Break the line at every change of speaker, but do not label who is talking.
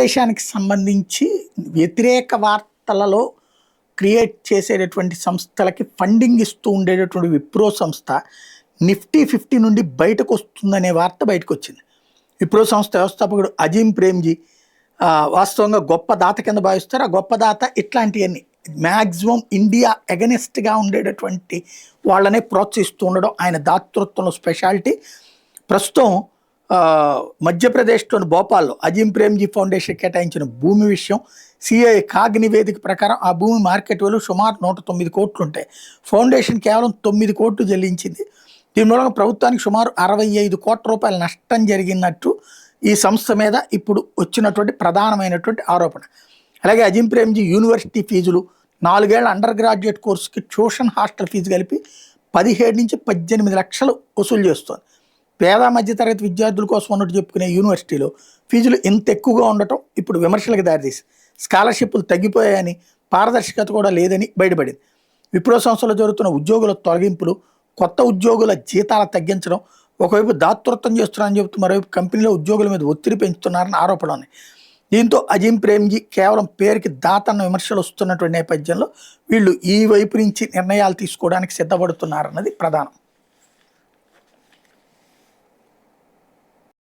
దేశానికి సంబంధించి వ్యతిరేక వార్తలలో క్రియేట్ చేసేటటువంటి సంస్థలకి ఫండింగ్ ఇస్తూ ఉండేటటువంటి విప్రో సంస్థ నిఫ్టీ 50 నుండి బయటకు వస్తుందనే వార్త బయటకు వచ్చింది. విప్రో సంస్థ వ్యవస్థాపకుడు అజీం ప్రేమ్జీ వాస్తవంగా గొప్ప దాత కింద భావిస్తారు. ఆ గొప్ప దాత ఇట్లాంటివన్నీ మ్యాక్సిమం ఇండియా ఎగనెస్ట్గా ఉండేటటువంటి వాళ్ళనే ప్రోత్సహిస్తూ ఉండడం ఆయన దాతృత్వంలో స్పెషాలిటీ. ప్రస్తుతం మధ్యప్రదేశ్లోని భోపాల్లో అజీం ప్రేమ్జీ ఫౌండేషన్ కేటాయించిన భూమి విషయం సిఐ కాగ్ నివేదిక ప్రకారం ఆ భూమి మార్కెట్ విలువ సుమారు 109 కోట్లు ఉంటాయి. ఫౌండేషన్ కేవలం 9 కోట్లు చెల్లించింది. దీని మూలంగా ప్రభుత్వానికి సుమారు 65 కోట్ల రూపాయల నష్టం జరిగినట్టు ఈ సంస్థ మీద ఇప్పుడు వచ్చినటువంటి ప్రధానమైనటువంటి ఆరోపణ. అలాగే అజీం ప్రేమ్జీ యూనివర్సిటీ ఫీజులు 4 ఏళ్ల అండర్ గ్రాడ్యుయేట్ కోర్సుకి ట్యూషన్ హాస్టల్ ఫీజు కలిపి 17 నుంచి 18 లక్షలు వసూలు చేస్తుంది. పేద మధ్యతరగతి విద్యార్థుల కోసం ఉన్నట్టు చెప్పుకునే యూనివర్సిటీలో ఫీజులు ఇంత ఎక్కువగా ఉండటం ఇప్పుడు విమర్శలకు దారితీసి స్కాలర్షిప్లు తగ్గిపోయాయని, పారదర్శకత కూడా లేదని బయటపడింది. విప్రో సంస్థలో జరుగుతున్న ఉద్యోగుల తొలగింపులు, కొత్త ఉద్యోగుల జీతాలు తగ్గించడం, ఒకవైపు దాతృత్వం చేస్తున్నారని చెబుతూ మరోవైపు కంపెనీలో ఉద్యోగుల మీద ఒత్తిడి పెంచుతున్నారని ఆరోపణలు ఉన్నాయి. దీంతో అజీం ప్రేమ్జీ కేవలం పేరుకి దాత అన్న విమర్శలు వస్తున్నటువంటి నేపథ్యంలో వీళ్ళు ఈ వైపు నుంచి నిర్ణయాలు తీసుకోవడానికి సిద్ధపడుతున్నారన్నది ప్రధానం.